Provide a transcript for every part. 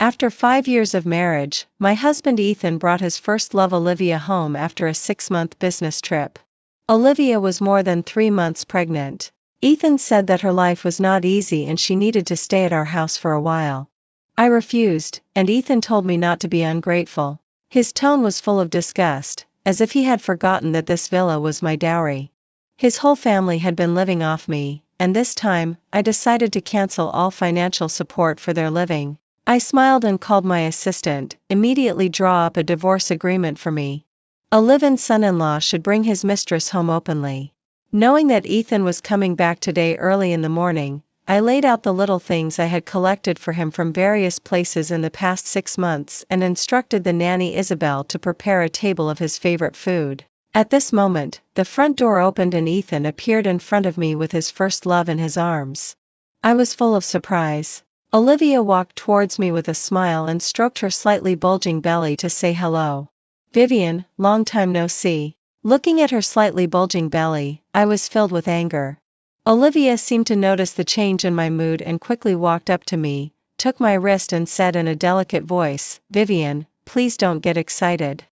After 5 years of marriage, my husband Ethan brought his first love Olivia home after a 6-month business trip. Olivia was more than 3 months pregnant. Ethan said that her life was not easy and she needed to stay at our house for a while. I refused, and Ethan told me not to be ungrateful. His tone was full of disgust, as if he had forgotten that this villa was my dowry. His whole family had been living off me, and this time, I decided to cancel all financial support for their living. I smiled and called my assistant, immediately draw up a divorce agreement for me. A live-in son-in-law should bring his mistress home openly. Knowing that Ethan was coming back today early in the morning, I laid out the little things I had collected for him from various places in the past 6 months and instructed the nanny Isabel to prepare a table of his favorite food. At this moment, the front door opened and Ethan appeared in front of me with his first love in his arms. I was full of surprise. Olivia walked towards me with a smile and stroked her slightly bulging belly to say hello. Vivian, long time no see. Looking at her slightly bulging belly, I was filled with anger. Olivia seemed to notice the change in my mood and quickly walked up to me, took my wrist and said in a delicate voice, "Vivian, please don't get excited.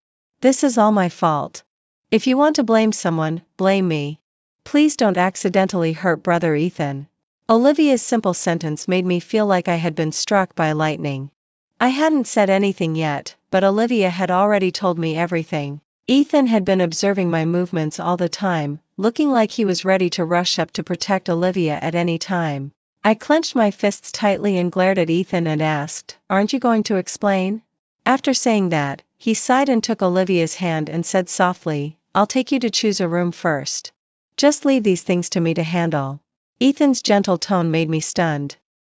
This is all my fault. If you want to blame someone, blame me. Please don't accidentally hurt brother Ethan." Olivia's simple sentence made me feel like I had been struck by lightning. I hadn't said anything yet, but Olivia had already told me everything. Ethan had been observing my movements all the time, looking like he was ready to rush up to protect Olivia at any time. I clenched my fists tightly and glared at Ethan and asked, "Aren't you going to explain?" After saying that, he sighed and took Olivia's hand and said softly, "I'll take you to choose a room first. Just leave these things to me to handle." Ethan's gentle tone made me stunned.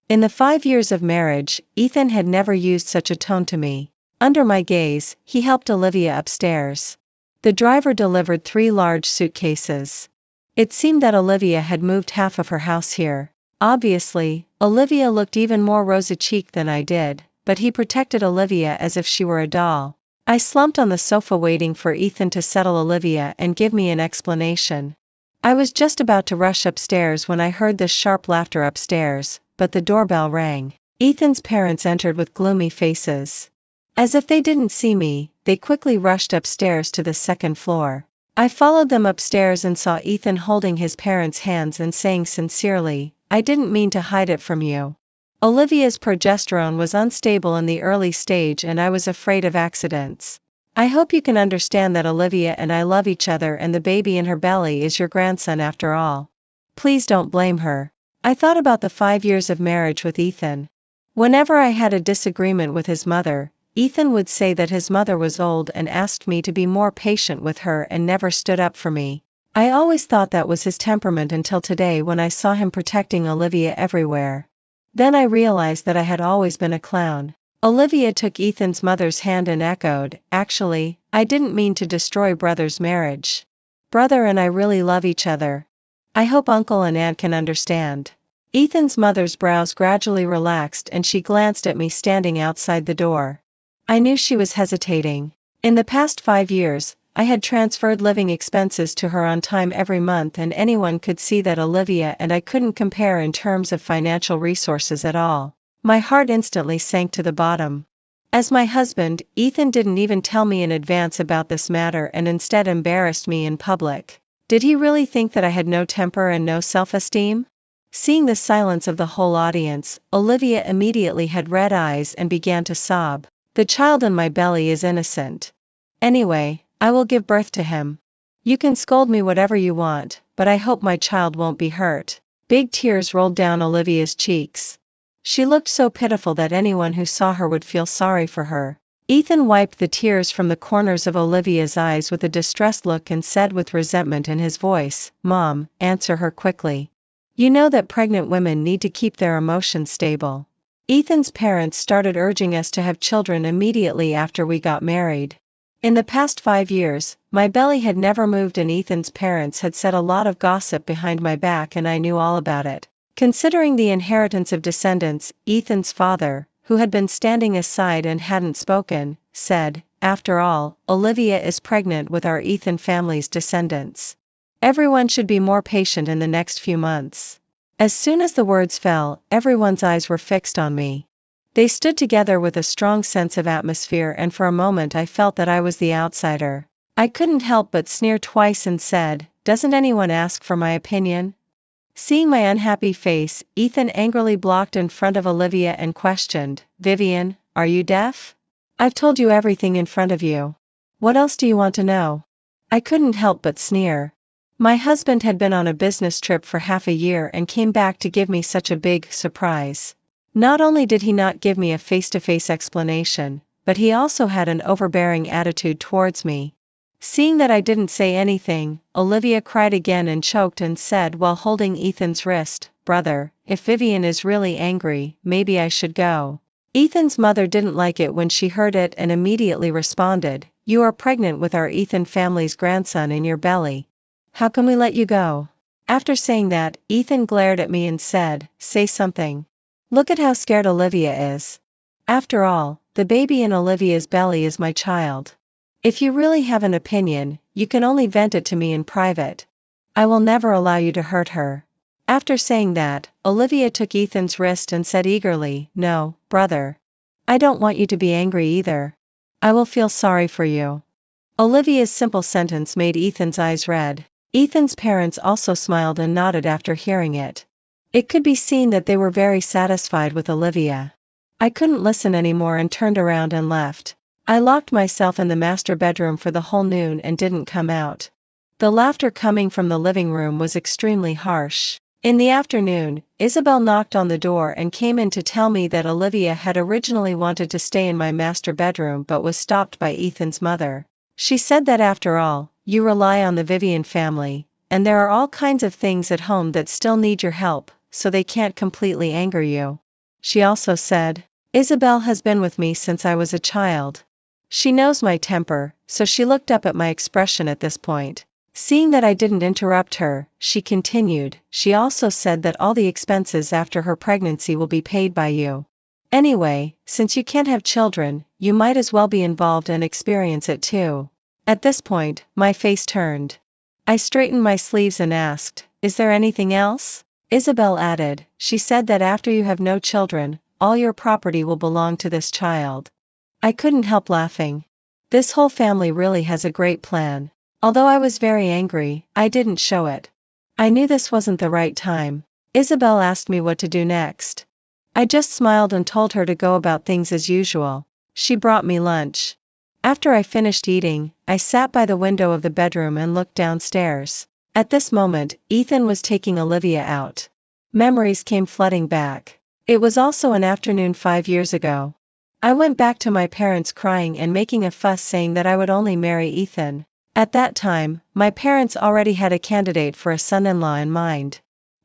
In the 5 years of marriage, Ethan had never used such a tone to me. Under my gaze, he helped Olivia upstairs. The driver delivered 3 large suitcases. It seemed that Olivia had moved half of her house here. Obviously, Olivia looked even more rosy-cheeked than I did, but he protected Olivia as if she were a doll. I slumped on the sofa waiting for Ethan to settle Olivia and give me an explanation. I was just about to rush upstairs when I heard this sharp laughter upstairs, but the doorbell rang. Ethan's parents entered with gloomy faces. As if they didn't see me, they quickly rushed upstairs to the 2nd floor. I followed them upstairs and saw Ethan holding his parents' hands and saying sincerely, "I didn't mean to hide it from you." Olivia's progesterone was unstable in the early stage and I was afraid of accidents. I hope you can understand that Olivia and I love each other and the baby in her belly is your grandson after all. Please don't blame her. I thought about the 5 years of marriage with Ethan. Whenever I had a disagreement with his mother, Ethan would say that his mother was old and asked me to be more patient with her and never stood up for me. I always thought that was his temperament until today when I saw him protecting Olivia everywhere. Then I realized that I had always been a clown. Olivia took Ethan's mother's hand and echoed, "Actually, I didn't mean to destroy brother's marriage. Brother and I really love each other. I hope uncle and aunt can understand." Ethan's mother's brows gradually relaxed and she glanced at me standing outside the door. I knew she was hesitating. In the past 5 years, I had transferred living expenses to her on time every month and anyone could see that Olivia and I couldn't compare in terms of financial resources at all. My heart instantly sank to the bottom. As my husband, Ethan didn't even tell me in advance about this matter and instead embarrassed me in public. Did he really think that I had no temper and no self-esteem? Seeing the silence of the whole audience, Olivia immediately had red eyes and began to sob. "The child in my belly is innocent. Anyway, I will give birth to him. You can scold me whatever you want, but I hope my child won't be hurt." Big tears rolled down Olivia's cheeks. She looked so pitiful that anyone who saw her would feel sorry for her. Ethan wiped the tears from the corners of Olivia's eyes with a distressed look and said with resentment in his voice, "Mom, answer her quickly. You know that pregnant women need to keep their emotions stable." Ethan's parents started urging us to have children immediately after we got married. In the past 5 years, my belly had never moved and Ethan's parents had said a lot of gossip behind my back and I knew all about it. Considering the inheritance of descendants, Ethan's father, who had been standing aside and hadn't spoken, said, "After all, Olivia is pregnant with our Ethan family's descendants. Everyone should be more patient in the next few months." As soon as the words fell, everyone's eyes were fixed on me. They stood together with a strong sense of atmosphere, and for a moment I felt that I was the outsider. I couldn't help but sneer twice and said, "Doesn't anyone ask for my opinion?" Seeing my unhappy face, Ethan angrily blocked in front of Olivia and questioned, "Vivian, are you deaf? I've told you everything in front of you. What else do you want to know?" I couldn't help but sneer. My husband had been on a business trip for half a year and came back to give me such a big surprise. Not only did he not give me a face-to-face explanation, but he also had an overbearing attitude towards me. Seeing that I didn't say anything, Olivia cried again and choked and said while holding Ethan's wrist, "Brother, if Vivian is really angry, maybe I should go." Ethan's mother didn't like it when she heard it and immediately responded, "You are pregnant with our Ethan family's grandson in your belly. How can we let you go?" After saying that, Ethan glared at me and said, "Say something. Look at how scared Olivia is. After all, the baby in Olivia's belly is my child. If you really have an opinion, you can only vent it to me in private. I will never allow you to hurt her." After saying that, Olivia took Ethan's wrist and said eagerly, "No, brother. I don't want you to be angry either. I will feel sorry for you." Olivia's simple sentence made Ethan's eyes red. Ethan's parents also smiled and nodded after hearing it. It could be seen that they were very satisfied with Olivia. I couldn't listen anymore and turned around and left. I locked myself in the master bedroom for the whole noon and didn't come out. The laughter coming from the living room was extremely harsh. In the afternoon, Isabel knocked on the door and came in to tell me that Olivia had originally wanted to stay in my master bedroom but was stopped by Ethan's mother. She said that after all, you rely on the Vivian family, and there are all kinds of things at home that still need your help, so they can't completely anger you. She also said, "Isabel has been with me since I was a child. She knows my temper," so she looked up at my expression at this point. Seeing that I didn't interrupt her, she continued, "She also said that all the expenses after her pregnancy will be paid by you. Anyway, since you can't have children, you might as well be involved and experience it too." At this point, my face turned. I straightened my sleeves and asked, "Is there anything else?" Isabel added, "She said that after you have no children, all your property will belong to this child." I couldn't help laughing. This whole family really has a great plan. Although I was very angry, I didn't show it. I knew this wasn't the right time. Isabel asked me what to do next. I just smiled and told her to go about things as usual. She brought me lunch. After I finished eating, I sat by the window of the bedroom and looked downstairs. At this moment, Ethan was taking Olivia out. Memories came flooding back. It was also an afternoon 5 years ago. I went back to my parents crying and making a fuss saying that I would only marry Ethan. At that time, my parents already had a candidate for a son-in-law in mind.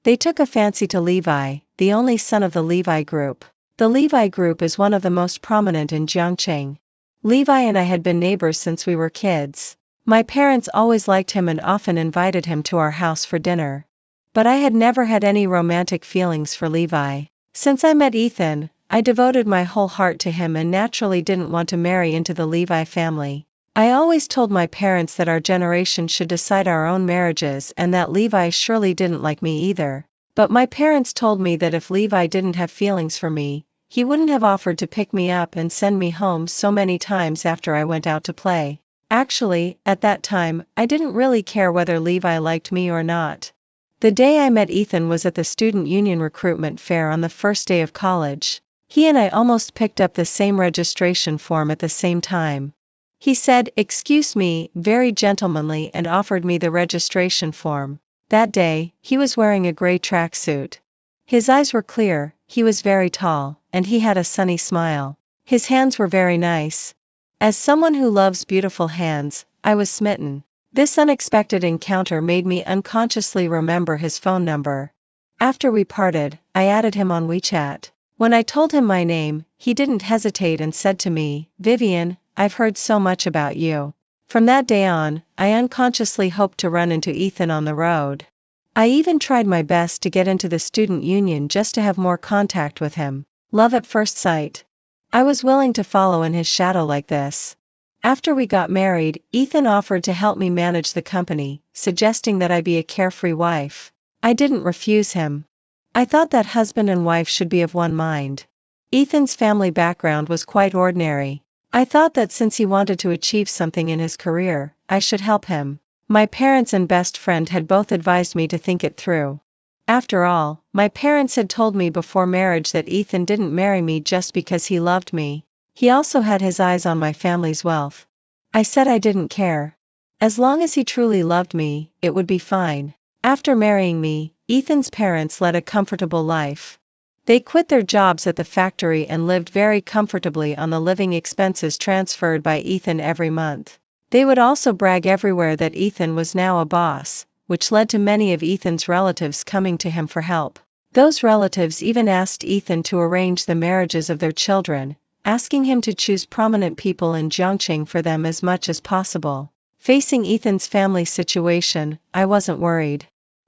They took a fancy to Levi, the only son of the Levi group. The Levi group is one of the most prominent in Jiangcheng. Levi and I had been neighbors since we were kids. My parents always liked him and often invited him to our house for dinner. But I had never had any romantic feelings for Levi. Since I met Ethan, I devoted my whole heart to him and naturally didn't want to marry into the Levi family. I always told my parents that our generation should decide our own marriages and that Levi surely didn't like me either. But my parents told me that if Levi didn't have feelings for me, he wouldn't have offered to pick me up and send me home so many times after I went out to play. Actually, at that time, I didn't really care whether Levi liked me or not. The day I met Ethan was at the student union recruitment fair on the first day of college. He and I almost picked up the same registration form at the same time. He said, "Excuse me," very gentlemanly, and offered me the registration form. That day, he was wearing a gray tracksuit. His eyes were clear, he was very tall, and he had a sunny smile. His hands were very nice. As someone who loves beautiful hands, I was smitten. This unexpected encounter made me unconsciously remember his phone number. After we parted, I added him on WeChat. When I told him my name, he didn't hesitate and said to me, "Vivian, I've heard so much about you." From that day on, I unconsciously hoped to run into Ethan on the road. I even tried my best to get into the student union just to have more contact with him. Love at first sight. I was willing to follow in his shadow like this. After we got married, Ethan offered to help me manage the company, suggesting that I be a carefree wife. I didn't refuse him. I thought that husband and wife should be of one mind. Ethan's family background was quite ordinary. I thought that since he wanted to achieve something in his career, I should help him. My parents and best friend had both advised me to think it through. After all, my parents had told me before marriage that Ethan didn't marry me just because he loved me. He also had his eyes on my family's wealth. I said I didn't care. As long as he truly loved me, it would be fine. After marrying me, Ethan's parents led a comfortable life. They quit their jobs at the factory and lived very comfortably on the living expenses transferred by Ethan every month. They would also brag everywhere that Ethan was now a boss, which led to many of Ethan's relatives coming to him for help. Those relatives even asked Ethan to arrange the marriages of their children, asking him to choose prominent people in Jiangqing for them as much as possible. Facing Ethan's family situation, I wasn't worried.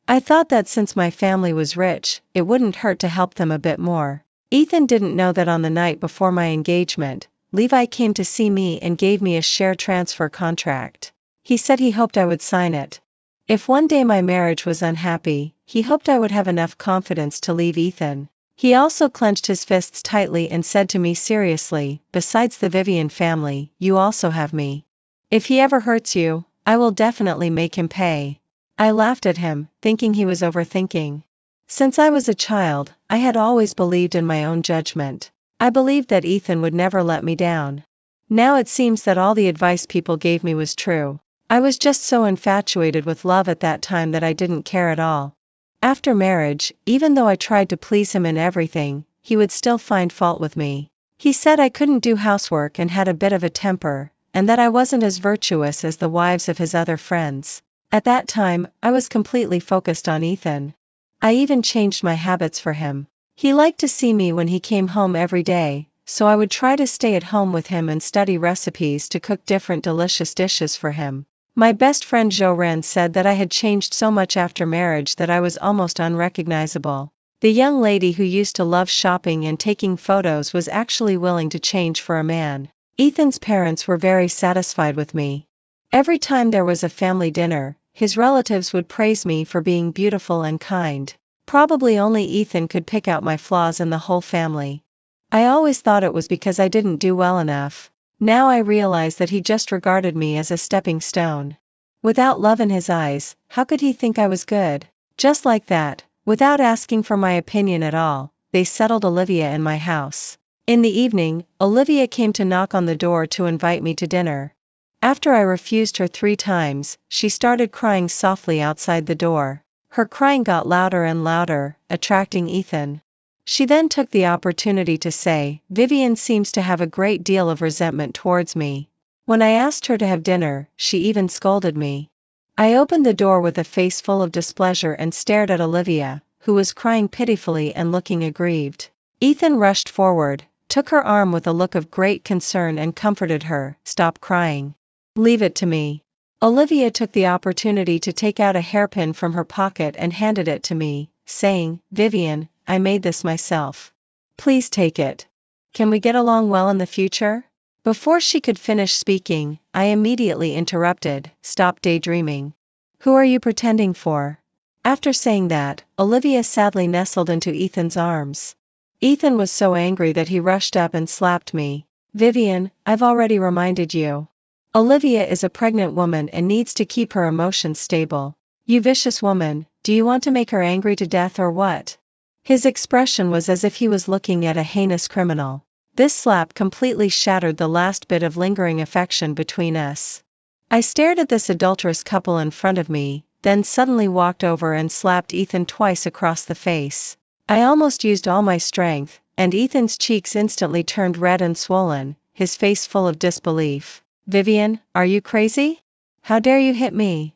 I thought that since my family was rich, it wouldn't hurt to help them a bit more. Ethan didn't know that on the night before my engagement, Levi came to see me and gave me a share transfer contract. He said he hoped I would sign it. If one day my marriage was unhappy, he hoped I would have enough confidence to leave Ethan. He also clenched his fists tightly and said to me seriously, "Besides the Vivian family, you also have me. If he ever hurts you, I will definitely make him pay." I laughed at him, thinking he was overthinking. Since I was a child, I had always believed in my own judgment. I believed that Ethan would never let me down. Now it seems that all the advice people gave me was true. I was just so infatuated with love at that time that I didn't care at all. After marriage, even though I tried to please him in everything, he would still find fault with me. He said I couldn't do housework and had a bit of a temper, and that I wasn't as virtuous as the wives of his other friends. At that time, I was completely focused on Ethan. I even changed my habits for him. He liked to see me when he came home every day, so I would try to stay at home with him and study recipes to cook different delicious dishes for him. My best friend Zhou Ren said that I had changed so much after marriage that I was almost unrecognizable. The young lady who used to love shopping and taking photos was actually willing to change for a man. Ethan's parents were very satisfied with me. Every time there was a family dinner, his relatives would praise me for being beautiful and kind. Probably only Ethan could pick out my flaws in the whole family. I always thought it was because I didn't do well enough. Now I realize that he just regarded me as a stepping stone. Without love in his eyes, how could he think I was good? Just like that, without asking for my opinion at all, they settled Olivia in my house. In the evening, Olivia came to knock on the door to invite me to dinner. After I refused her 3 times, she started crying softly outside the door. Her crying got louder and louder, attracting Ethan. She then took the opportunity to say, "Vivian seems to have a great deal of resentment towards me." When I asked her to have dinner, she even scolded me. I opened the door with a face full of displeasure and stared at Olivia, who was crying pitifully and looking aggrieved. Ethan rushed forward, took her arm with a look of great concern and comforted her. "Stop crying. Leave it to me." Olivia took the opportunity to take out a hairpin from her pocket and handed it to me, saying, "Vivian, I made this myself. Please take it. Can we get along well in the future?" Before she could finish speaking, I immediately interrupted, "Stop daydreaming. Who are you pretending for?" After saying that, Olivia sadly nestled into Ethan's arms. Ethan was so angry that he rushed up and slapped me. "Vivian, I've already reminded you. Olivia is a pregnant woman and needs to keep her emotions stable. You vicious woman, do you want to make her angry to death or what?" His expression was as if he was looking at a heinous criminal. This slap completely shattered the last bit of lingering affection between us. I stared at this adulterous couple in front of me, then suddenly walked over and slapped Ethan twice across the face. I almost used all my strength, and Ethan's cheeks instantly turned red and swollen, his face full of disbelief. "Vivian, are you crazy? How dare you hit me?"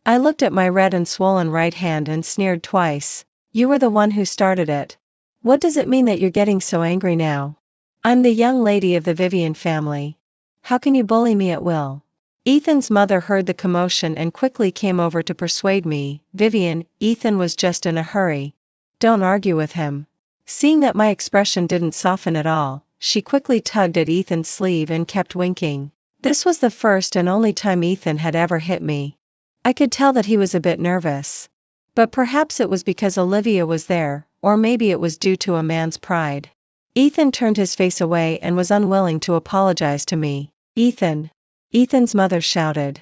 I looked at my red and swollen right hand and sneered twice. "You were the one who started it. What does it mean that you're getting so angry now? I'm the young lady of the Vivian family. How can you bully me at will?" Ethan's mother heard the commotion and quickly came over to persuade me, "Vivian, Ethan was just in a hurry. Don't argue with him." Seeing that my expression didn't soften at all, she quickly tugged at Ethan's sleeve and kept winking. This was the first and only time Ethan had ever hit me. I could tell that he was a bit nervous. But perhaps it was because Olivia was there, or maybe it was due to a man's pride. Ethan turned his face away and was unwilling to apologize to me. Ethan! Ethan's mother shouted.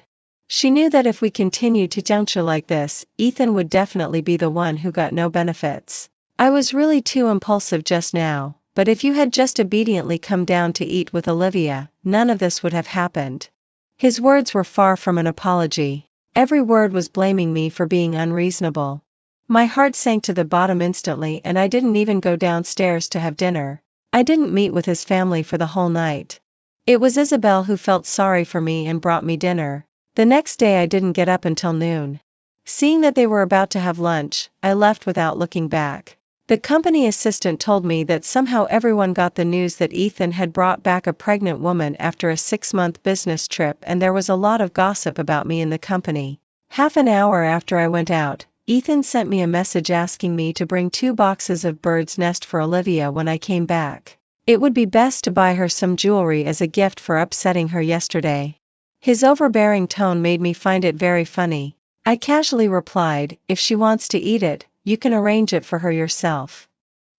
She knew that if we continued to juncture like this, Ethan would definitely be the one who got no benefits. I was really too impulsive just now, but if you had just obediently come down to eat with Olivia, none of this would have happened. His words were far from an apology. Every word was blaming me for being unreasonable. My heart sank to the bottom instantly, and I didn't even go downstairs to have dinner. I didn't meet with his family for the whole night. It was Isabel who felt sorry for me and brought me dinner. The next day I didn't get up until noon. Seeing that they were about to have lunch, I left without looking back. The company assistant told me that somehow everyone got the news that Ethan had brought back a pregnant woman after a 6-month business trip, and there was a lot of gossip about me in the company. Half an hour after I went out, Ethan sent me a message asking me to bring 2 boxes of bird's nest for Olivia when I came back. It would be best to buy her some jewelry as a gift for upsetting her yesterday. His overbearing tone made me find it very funny. I casually replied, "If she wants to eat it, you can arrange it for her yourself."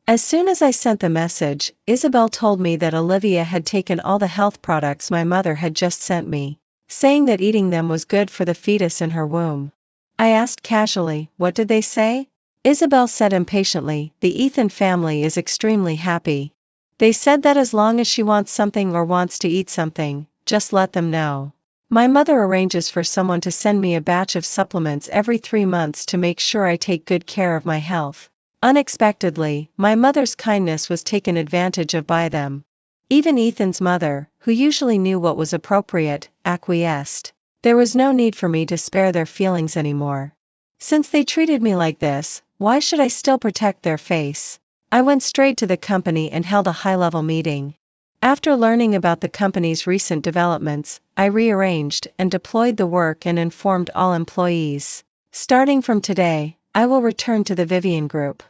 As soon as I sent the message, Isabel told me that Olivia had taken all the health products my mother had just sent me, saying that eating them was good for the fetus in her womb. I asked casually, "What did they say?" Isabel said impatiently, "The Ethan family is extremely happy. They said that as long as she wants something or wants to eat something, just let them know. My mother arranges for someone to send me a batch of supplements every 3 months to make sure I take good care of my health." Unexpectedly, my mother's kindness was taken advantage of by them. Even Ethan's mother, who usually knew what was appropriate, acquiesced. There was no need for me to spare their feelings anymore. Since they treated me like this, why should I still protect their face? I went straight to the company and held a high-level meeting. After learning about the company's recent developments, I rearranged and deployed the work and informed all employees. Starting from today, I will return to the Vivian Group.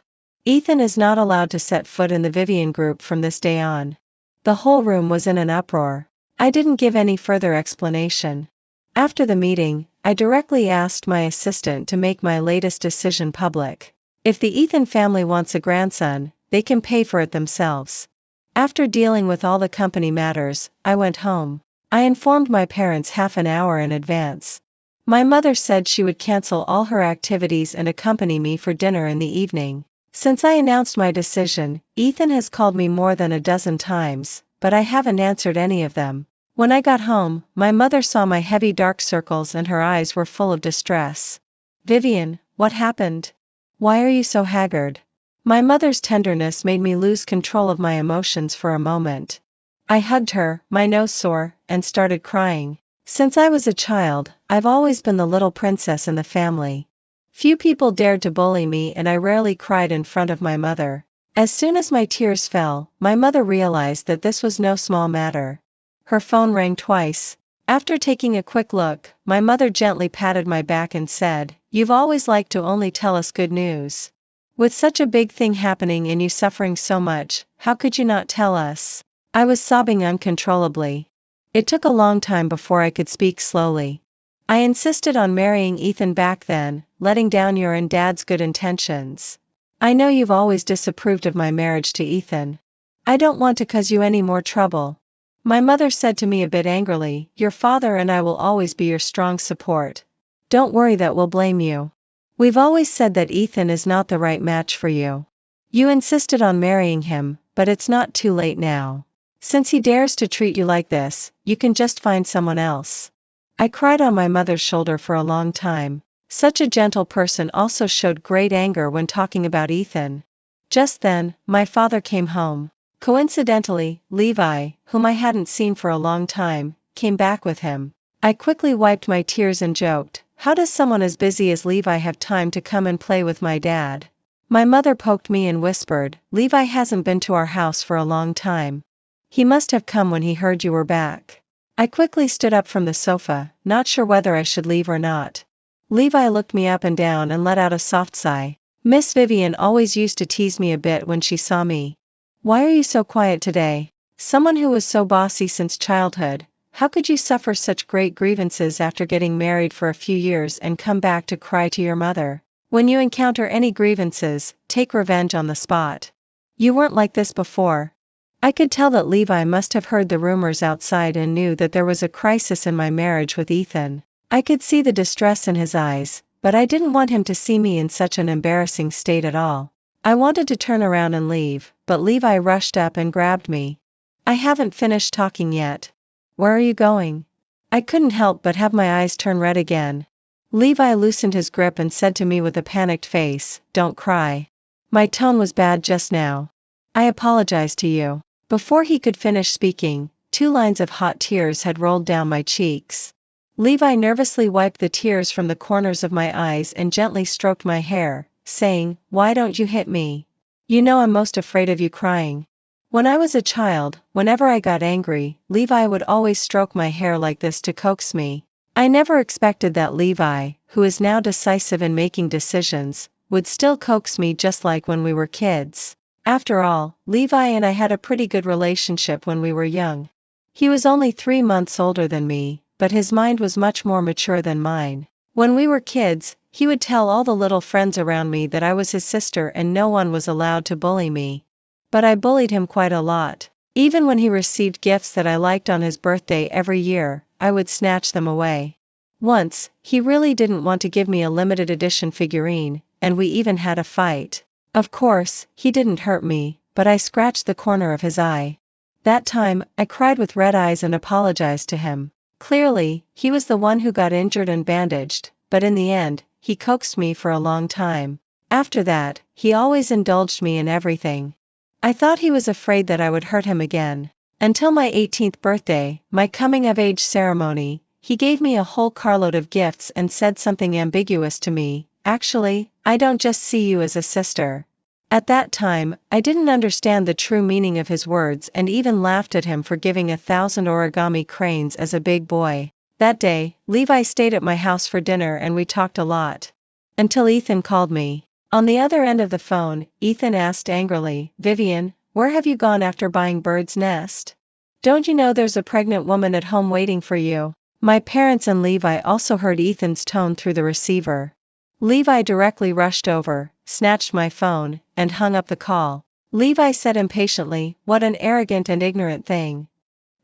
Ethan is not allowed to set foot in the Vivian Group from this day on. The whole room was in an uproar. I didn't give any further explanation. After the meeting, I directly asked my assistant to make my latest decision public. If the Ethan family wants a grandson, they can pay for it themselves. After dealing with all the company matters, I went home. I informed my parents half an hour in advance. My mother said she would cancel all her activities and accompany me for dinner in the evening. Since I announced my decision, Ethan has called me more than a dozen times, but I haven't answered any of them. When I got home, my mother saw my heavy dark circles and her eyes were full of distress. "Vivian, what happened? Why are you so haggard?" My mother's tenderness made me lose control of my emotions for a moment. I hugged her, my nose sore, and started crying. Since I was a child, I've always been the little princess in the family. Few people dared to bully me, and I rarely cried in front of my mother. As soon as my tears fell, my mother realized that this was no small matter. Her phone rang twice. After taking a quick look, my mother gently patted my back and said, "You've always liked to only tell us good news. With such a big thing happening and you suffering so much, how could you not tell us?" I was sobbing uncontrollably. It took a long time before I could speak slowly. "I insisted on marrying Ethan back then, letting down your and Dad's good intentions. I know you've always disapproved of my marriage to Ethan. I don't want to cause you any more trouble." My mother said to me a bit angrily, "Your father and I will always be your strong support. Don't worry that we'll blame you. We've always said that Ethan is not the right match for you. You insisted on marrying him, but it's not too late now. Since he dares to treat you like this, you can just find someone else." I cried on my mother's shoulder for a long time. Such a gentle person also showed great anger when talking about Ethan. Just then, my father came home. Coincidentally, Levi, whom I hadn't seen for a long time, came back with him. I quickly wiped my tears and joked, "How does someone as busy as Levi have time to come and play with my dad?" My mother poked me and whispered, "Levi hasn't been to our house for a long time. He must have come when he heard you were back." I quickly stood up from the sofa, not sure whether I should leave or not. Levi looked me up and down and let out a soft sigh. Miss Vivian always used to tease me a bit when she saw me. "Why are you so quiet today? Someone who was so bossy since childhood, how could you suffer such great grievances after getting married for a few years and come back to cry to your mother? When you encounter any grievances, take revenge on the spot. You weren't like this before." I could tell that Levi must have heard the rumors outside and knew that there was a crisis in my marriage with Ethan. I could see the distress in his eyes, but I didn't want him to see me in such an embarrassing state at all. I wanted to turn around and leave, but Levi rushed up and grabbed me. I haven't finished talking yet. Where are you going? I couldn't help but have my eyes turn red again. Levi loosened his grip and said to me with a panicked face, "Don't cry." My tone was bad just now. "I apologize to you." Before he could finish speaking, 2 lines of hot tears had rolled down my cheeks. Levi nervously wiped the tears from the corners of my eyes and gently stroked my hair, saying, "Why don't you hit me? You know I'm most afraid of you crying." When I was a child, whenever I got angry, Levi would always stroke my hair like this to coax me. I never expected that Levi, who is now decisive in making decisions, would still coax me just like when we were kids. After all, Levi and I had a pretty good relationship when we were young. He was only 3 months older than me, but his mind was much more mature than mine. When we were kids, he would tell all the little friends around me that I was his sister and no one was allowed to bully me. But I bullied him quite a lot. Even when he received gifts that I liked on his birthday every year, I would snatch them away. Once, he really didn't want to give me a limited edition figurine, and we even had a fight. Of course, he didn't hurt me, but I scratched the corner of his eye. That time, I cried with red eyes and apologized to him. Clearly, he was the one who got injured and bandaged, but in the end, he coaxed me for a long time. After that, he always indulged me in everything. I thought he was afraid that I would hurt him again. Until my 18th birthday, my coming-of-age ceremony, he gave me a whole carload of gifts and said something ambiguous to me, "Actually, I don't just see you as a sister." At that time, I didn't understand the true meaning of his words and even laughed at him for giving 1,000 origami cranes as a big boy. That day, Levi stayed at my house for dinner and we talked a lot. Until Ethan called me. On the other end of the phone, Ethan asked angrily, "Vivian, where have you gone after buying Bird's Nest? Don't you know there's a pregnant woman at home waiting for you?" My parents and Levi also heard Ethan's tone through the receiver. Levi directly rushed over, snatched my phone, and hung up the call. Levi said impatiently, "What an arrogant and ignorant thing."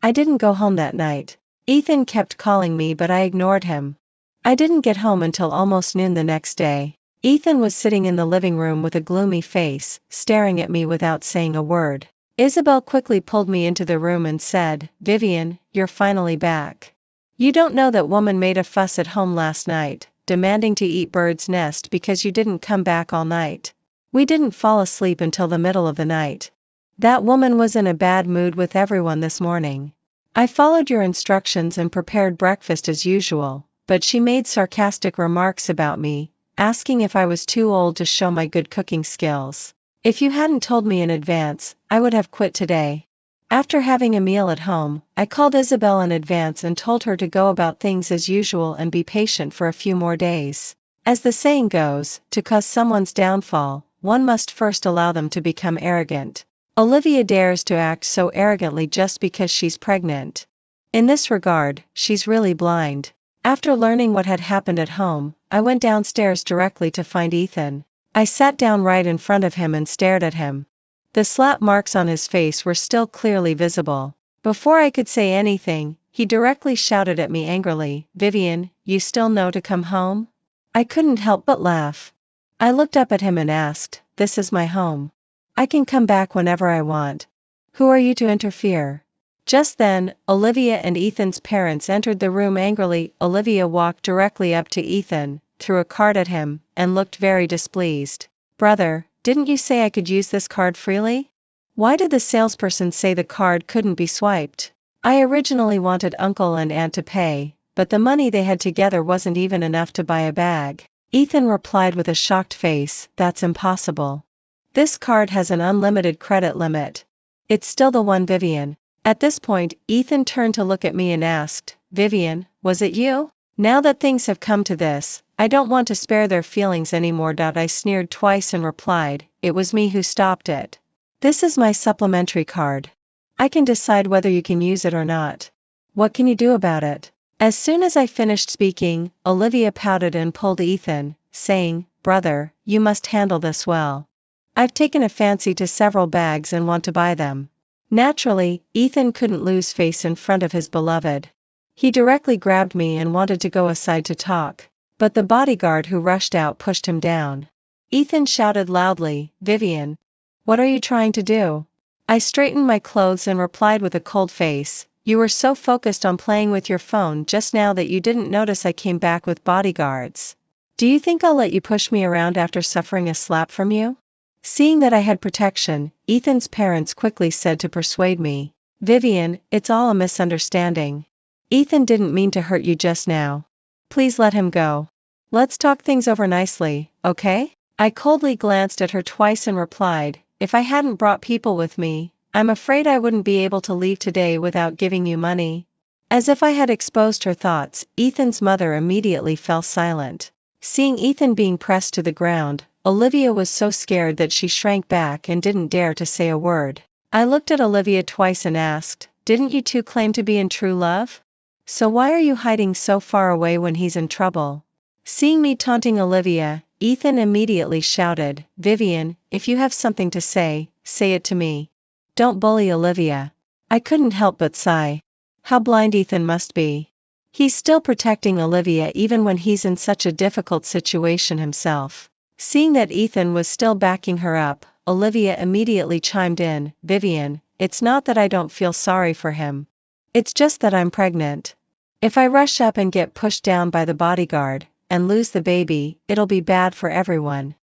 I didn't go home that night. Ethan kept calling me but I ignored him. I didn't get home until almost noon the next day. Ethan was sitting in the living room with a gloomy face, staring at me without saying a word. Isabel quickly pulled me into the room and said, "Vivian, you're finally back. You don't know that woman made a fuss at home last night, demanding to eat Bird's Nest because you didn't come back all night. We didn't fall asleep until the middle of the night. That woman was in a bad mood with everyone this morning. I followed your instructions and prepared breakfast as usual, but she made sarcastic remarks about me, asking if I was too old to show my good cooking skills. If you hadn't told me in advance, I would have quit today." After having a meal at home, I called Isabel in advance and told her to go about things as usual and be patient for a few more days. As the saying goes, to cause someone's downfall, one must first allow them to become arrogant. Olivia dares to act so arrogantly just because she's pregnant. In this regard, she's really blind. After learning what had happened at home, I went downstairs directly to find Ethan. I sat down right in front of him and stared at him. The slap marks on his face were still clearly visible. Before I could say anything, he directly shouted at me angrily, "Vivian, you still know to come home?" I couldn't help but laugh. I looked up at him and asked, "This is my home. I can come back whenever I want. Who are you to interfere?" Just then, Olivia and Ethan's parents entered the room angrily. Olivia walked directly up to Ethan, threw a card at him, and looked very displeased. "Brother, didn't you say I could use this card freely? Why did the salesperson say the card couldn't be swiped? I originally wanted Uncle and Aunt to pay, but the money they had together wasn't even enough to buy a bag." Ethan replied with a shocked face, "That's impossible. This card has an unlimited credit limit. It's still the one, Vivian." At this point, Ethan turned to look at me and asked, "Vivian, was it you? Now that things have come to this, I don't want to spare their feelings anymore." I sneered twice and replied, "It was me who stopped it. This is my supplementary card. I can decide whether you can use it or not. What can you do about it?" As soon as I finished speaking, Olivia pouted and pulled Ethan, saying, "Brother, you must handle this well. I've taken a fancy to several bags and want to buy them. Naturally, Ethan couldn't lose face in front of his beloved. He directly grabbed me and wanted to go aside to talk, but the bodyguard who rushed out pushed him down. Ethan shouted loudly, "Vivian, what are you trying to do?" I straightened my clothes and replied with a cold face, "You were so focused on playing with your phone just now that you didn't notice I came back with bodyguards. Do you think I'll let you push me around after suffering a slap from you?" Seeing that I had protection, Ethan's parents quickly said to persuade me, "Vivian, it's all a misunderstanding. Ethan didn't mean to hurt you just now. Please let him go. Let's talk things over nicely, okay?" I coldly glanced at her twice and replied, "If I hadn't brought people with me, I'm afraid I wouldn't be able to leave today without giving you money." As if I had exposed her thoughts, Ethan's mother immediately fell silent. Seeing Ethan being pressed to the ground, Olivia was so scared that she shrank back and didn't dare to say a word. I looked at Olivia twice and asked, "Didn't you two claim to be in true love? So why are you hiding so far away when he's in trouble?" Seeing me taunting Olivia, Ethan immediately shouted, "Vivian, if you have something to say, say it to me. Don't bully Olivia." I couldn't help but sigh. How blind Ethan must be. He's still protecting Olivia even when he's in such a difficult situation himself. Seeing that Ethan was still backing her up, Olivia immediately chimed in, "Vivian, it's not that I don't feel sorry for him. It's just that I'm pregnant. If I rush up and get pushed down by the bodyguard, and lose the baby, it'll be bad for everyone."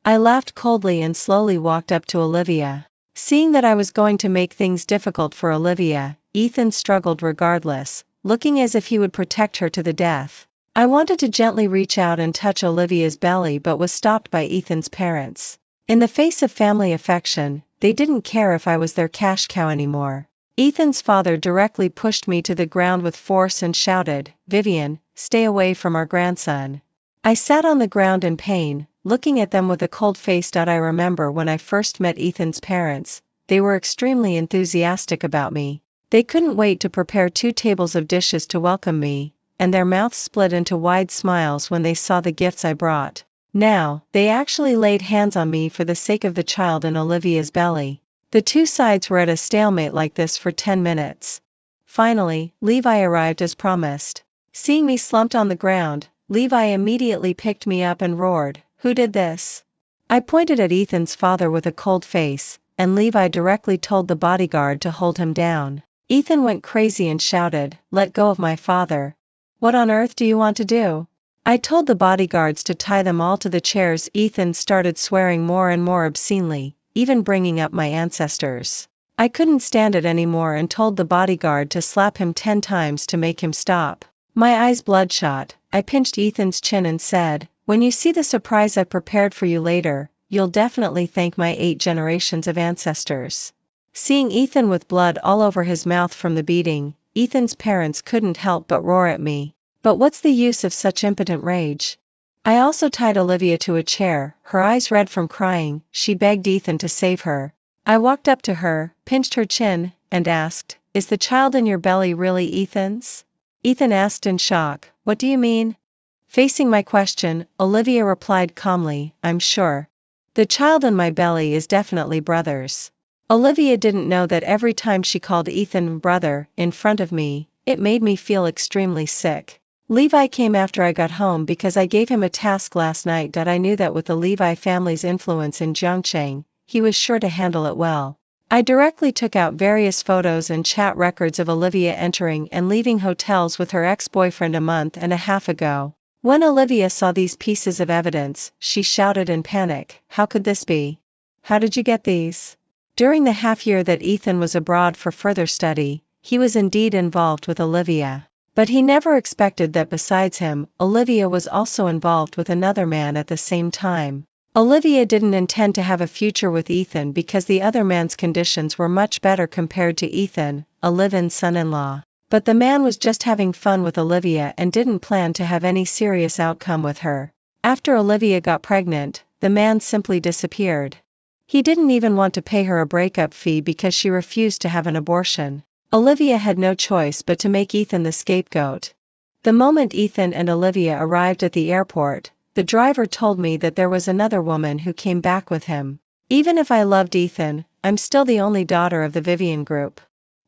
I laughed coldly and slowly walked up to Olivia. Seeing that I was going to make things difficult for Olivia, Ethan struggled regardless, looking as if he would protect her to the death. I wanted to gently reach out and touch Olivia's belly but was stopped by Ethan's parents. In the face of family affection, they didn't care if I was their cash cow anymore. Ethan's father directly pushed me to the ground with force and shouted, "Vivian, stay away from our grandson." I sat on the ground in pain, looking at them with a cold face. I remember when I first met Ethan's parents, they were extremely enthusiastic about me. They couldn't wait to prepare 2 tables of dishes to welcome me, and their mouths split into wide smiles when they saw the gifts I brought. Now, they actually laid hands on me for the sake of the child in Olivia's belly. The two sides were at a stalemate like this for 10 minutes. Finally, Levi arrived as promised. Seeing me slumped on the ground, Levi immediately picked me up and roared, "Who did this?" I pointed at Ethan's father with a cold face, and Levi directly told the bodyguard to hold him down. Ethan went crazy and shouted, "Let go of my father. What on earth do you want to do?" I told the bodyguards to tie them all to the chairs. Ethan started swearing more and more obscenely, even bringing up my ancestors. I couldn't stand it anymore and told the bodyguard to slap him 10 times to make him stop. My eyes bloodshot, I pinched Ethan's chin and said, "When you see the surprise I've prepared for you later, you'll definitely thank my 8 generations of ancestors." Seeing Ethan with blood all over his mouth from the beating, Ethan's parents couldn't help but roar at me. But what's the use of such impotent rage? I also tied Olivia to a chair, her eyes red from crying. She begged Ethan to save her. I walked up to her, pinched her chin, and asked, "Is the child in your belly really Ethan's?" Ethan asked in shock, "What do you mean?" Facing my question, Olivia replied calmly, "I'm sure. The child in my belly is definitely brother's." Olivia didn't know that every time she called Ethan brother in front of me, it made me feel extremely sick. Levi came after I got home because I gave him a task last night. I knew that with the Levi family's influence in Zhongcheng, he was sure to handle it well. I directly took out various photos and chat records of Olivia entering and leaving hotels with her ex-boyfriend a month and a half ago. When Olivia saw these pieces of evidence, she shouted in panic, "How could this be? How did you get these?" During the half year that Ethan was abroad for further study, he was indeed involved with Olivia. But he never expected that besides him, Olivia was also involved with another man at the same time. Olivia didn't intend to have a future with Ethan because the other man's conditions were much better compared to Ethan, a live-in son-in-law. But the man was just having fun with Olivia and didn't plan to have any serious outcome with her. After Olivia got pregnant, the man simply disappeared. He didn't even want to pay her a breakup fee because she refused to have an abortion. Olivia had no choice but to make Ethan the scapegoat. The moment Ethan and Olivia arrived at the airport, the driver told me that there was another woman who came back with him. Even if I loved Ethan, I'm still the only daughter of the Vivian group.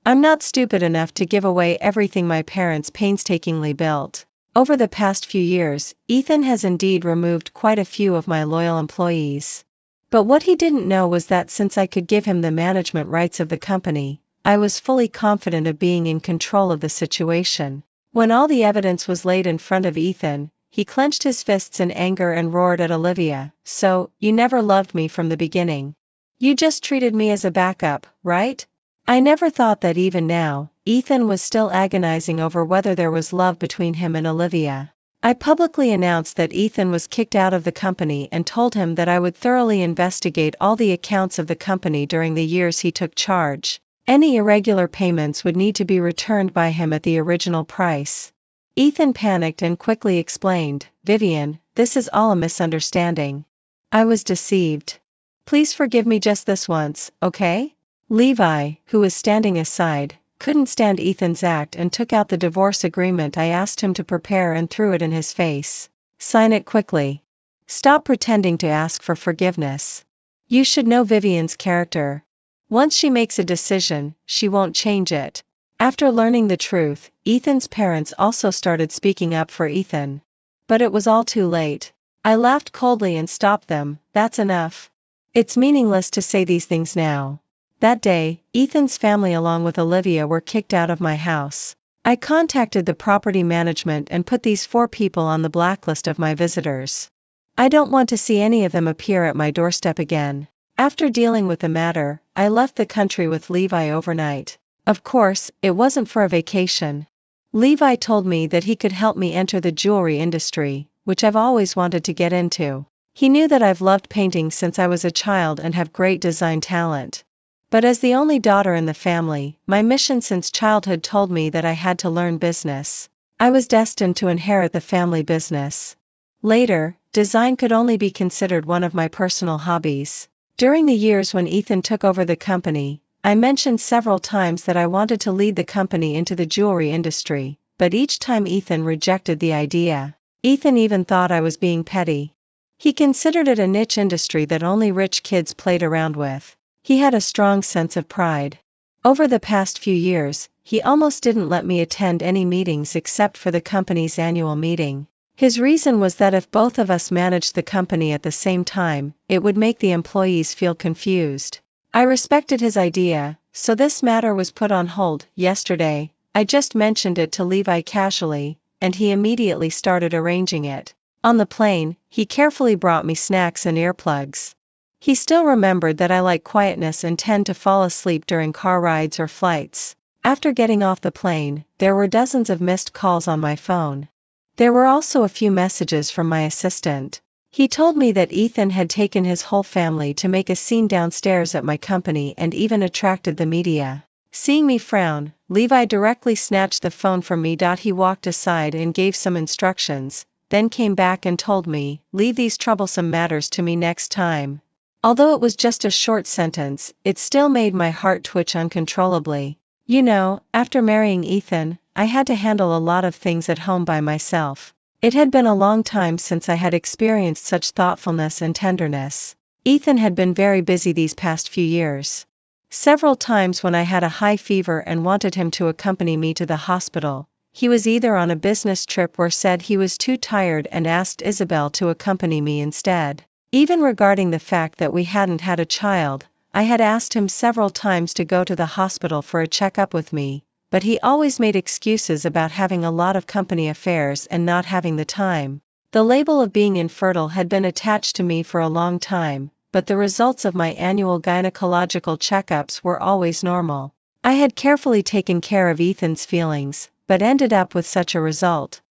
I'm not stupid enough to give away everything my parents painstakingly built. Over the past few years, Ethan has indeed removed quite a few of my loyal employees. But what he didn't know was that since I could give him the management rights of the company, I was fully confident of being in control of the situation. When all the evidence was laid in front of Ethan, he clenched his fists in anger and roared at Olivia, "So, you never loved me from the beginning. You just treated me as a backup, right?" I never thought that even now, Ethan was still agonizing over whether there was love between him and Olivia. I publicly announced that Ethan was kicked out of the company and told him that I would thoroughly investigate all the accounts of the company during the years he took charge. Any irregular payments would need to be returned by him at the original price. Ethan panicked and quickly explained, "Vivian, this is all a misunderstanding. I was deceived. Please forgive me just this once, okay?" Levi, who was standing aside, couldn't stand Ethan's act and took out the divorce agreement I asked him to prepare and threw it in his face. "Sign it quickly. Stop pretending to ask for forgiveness. You should know Vivian's character. Once she makes a decision, she won't change it." After learning the truth, Ethan's parents also started speaking up for Ethan. But it was all too late. I laughed coldly and stopped them. "That's enough. It's meaningless to say these things now." That day, Ethan's family along with Olivia were kicked out of my house. I contacted the property management and put these 4 people on the blacklist of my visitors. I don't want to see any of them appear at my doorstep again. After dealing with the matter, I left the country with Levi overnight. Of course, it wasn't for a vacation. Levi told me that he could help me enter the jewelry industry, which I've always wanted to get into. He knew that I've loved painting since I was a child and have great design talent. But as the only daughter in the family, my mission since childhood told me that I had to learn business. I was destined to inherit the family business. Later, design could only be considered one of my personal hobbies. During the years when Ethan took over the company, I mentioned several times that I wanted to lead the company into the jewelry industry, but each time Ethan rejected the idea. Ethan even thought I was being petty. He considered it a niche industry that only rich kids played around with. He had a strong sense of pride. Over the past few years, he almost didn't let me attend any meetings except for the company's annual meeting. His reason was that if both of us managed the company at the same time, it would make the employees feel confused. I respected his idea, so this matter was put on hold. Yesterday, I just mentioned it to Levi casually, and he immediately started arranging it. On the plane, he carefully brought me snacks and earplugs. He still remembered that I like quietness and tend to fall asleep during car rides or flights. After getting off the plane, there were dozens of missed calls on my phone. There were also a few messages from my assistant. He told me that Ethan had taken his whole family to make a scene downstairs at my company and even attracted the media. Seeing me frown, Levi directly snatched the phone from me. He walked aside and gave some instructions, then came back and told me, "Leave these troublesome matters to me next time." Although it was just a short sentence, it still made my heart twitch uncontrollably. You know, after marrying Ethan, I had to handle a lot of things at home by myself. It had been a long time since I had experienced such thoughtfulness and tenderness. Ethan had been very busy these past few years. Several times when I had a high fever and wanted him to accompany me to the hospital, he was either on a business trip or said he was too tired and asked Isabel to accompany me instead. Even regarding the fact that we hadn't had a child, I had asked him several times to go to the hospital for a checkup with me, but he always made excuses about having a lot of company affairs and not having the time. The label of being infertile had been attached to me for a long time, but the results of my annual gynecological checkups were always normal. I had carefully taken care of Ethan's feelings, but ended up with such a result.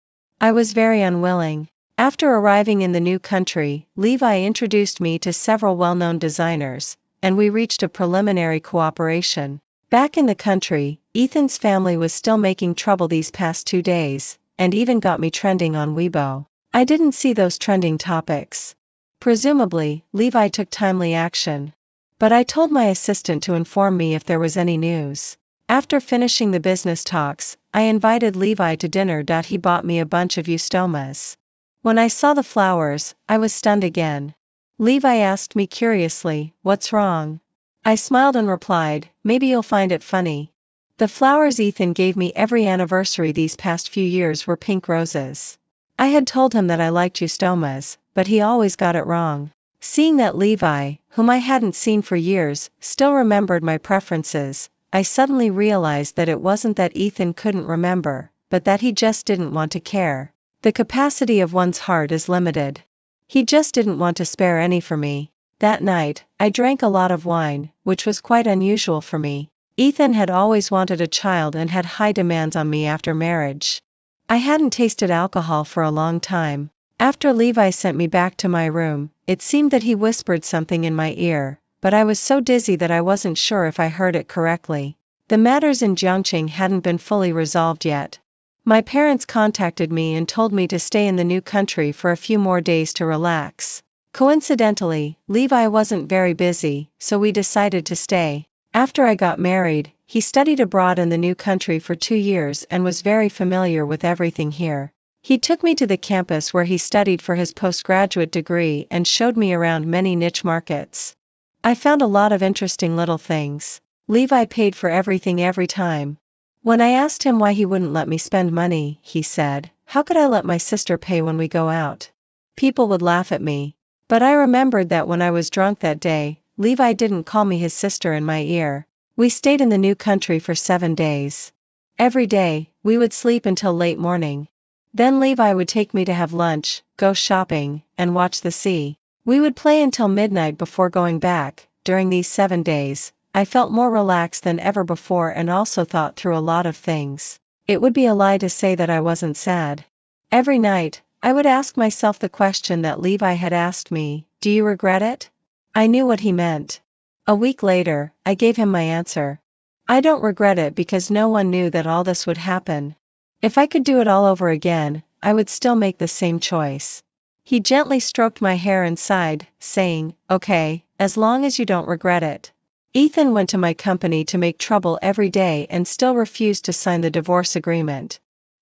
I was very unwilling. After arriving in the new country, Levi introduced me to several well-known designers, and we reached a preliminary cooperation. Back in the country, Ethan's family was still making trouble these past 2 days, and even got me trending on Weibo. I didn't see those trending topics. Presumably, Levi took timely action. But I told my assistant to inform me if there was any news. After finishing the business talks, I invited Levi to dinner. He bought me a bunch of eustomas. When I saw the flowers, I was stunned again. Levi asked me curiously, "What's wrong?" I smiled and replied, "Maybe you'll find it funny. The flowers Ethan gave me every anniversary these past few years were pink roses. I had told him that I liked eustomas, but he always got it wrong." Seeing that Levi, whom I hadn't seen for years, still remembered my preferences, I suddenly realized that it wasn't that Ethan couldn't remember, but that he just didn't want to care. The capacity of one's heart is limited. He just didn't want to spare any for me. That night, I drank a lot of wine, which was quite unusual for me. Ethan had always wanted a child and had high demands on me after marriage. I hadn't tasted alcohol for a long time. After Levi sent me back to my room, it seemed that he whispered something in my ear, but I was so dizzy that I wasn't sure if I heard it correctly. The matters in Jiangqing hadn't been fully resolved yet. My parents contacted me and told me to stay in the new country for a few more days to relax. Coincidentally, Levi wasn't very busy, so we decided to stay. After I got married, he studied abroad in the new country for 2 years and was very familiar with everything here. He took me to the campus where he studied for his postgraduate degree and showed me around many niche markets. I found a lot of interesting little things. Levi paid for everything every time. When I asked him why he wouldn't let me spend money, he said, "How could I let my sister pay when we go out? People would laugh at me." But I remembered that when I was drunk that day, Levi didn't call me his sister in my ear. We stayed in the new country for 7 days. Every day, we would sleep until late morning. Then Levi would take me to have lunch, go shopping, and watch the sea. We would play until midnight before going back. During these 7 days, I felt more relaxed than ever before and also thought through a lot of things. It would be a lie to say that I wasn't sad. Every night, I would ask myself the question that Levi had asked me, "Do you regret it?" I knew what he meant. A week later, I gave him my answer. I don't regret it because no one knew that all this would happen. If I could do it all over again, I would still make the same choice. He gently stroked my hair and sighed, saying, "Okay, as long as you don't regret it." Ethan went to my company to make trouble every day and still refused to sign the divorce agreement.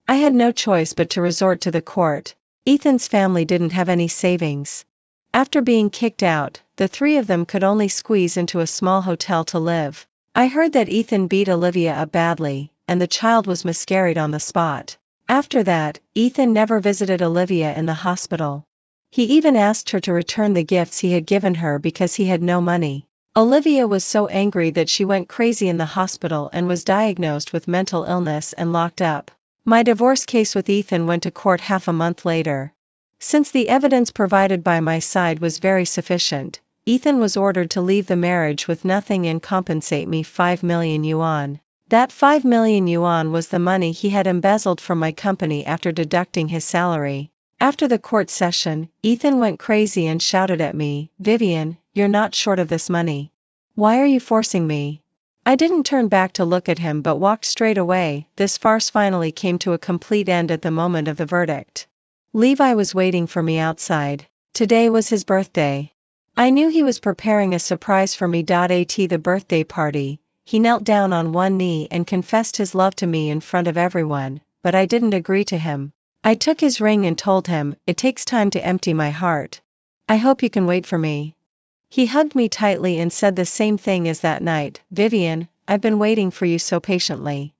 I had no choice but to resort to the court. Ethan's family didn't have any savings. After being kicked out, the 3 of them could only squeeze into a small hotel to live. I heard that Ethan beat Olivia up badly, and the child was miscarried on the spot. After that, Ethan never visited Olivia in the hospital. He even asked her to return the gifts he had given her because he had no money. Olivia was so angry that she went crazy in the hospital and was diagnosed with mental illness and locked up. My divorce case with Ethan went to court half a month later. Since the evidence provided by my side was very sufficient, Ethan was ordered to leave the marriage with nothing and compensate me 5 million yuan. That 5 million yuan was the money he had embezzled from my company after deducting his salary. After the court session, Ethan went crazy and shouted at me, "Vivian, you're not short of this money. Why are you forcing me?" I didn't turn back to look at him but walked straight away. This farce finally came to a complete end at the moment of the verdict. Levi was waiting for me outside. Today was his birthday. I knew he was preparing a surprise for me. At the birthday party, he knelt down on one knee and confessed his love to me in front of everyone, but I didn't agree to him. I took his ring and told him, "It takes time to empty my heart. I hope you can wait for me." He hugged me tightly and said the same thing as that night, "Vivian, I've been waiting for you so patiently."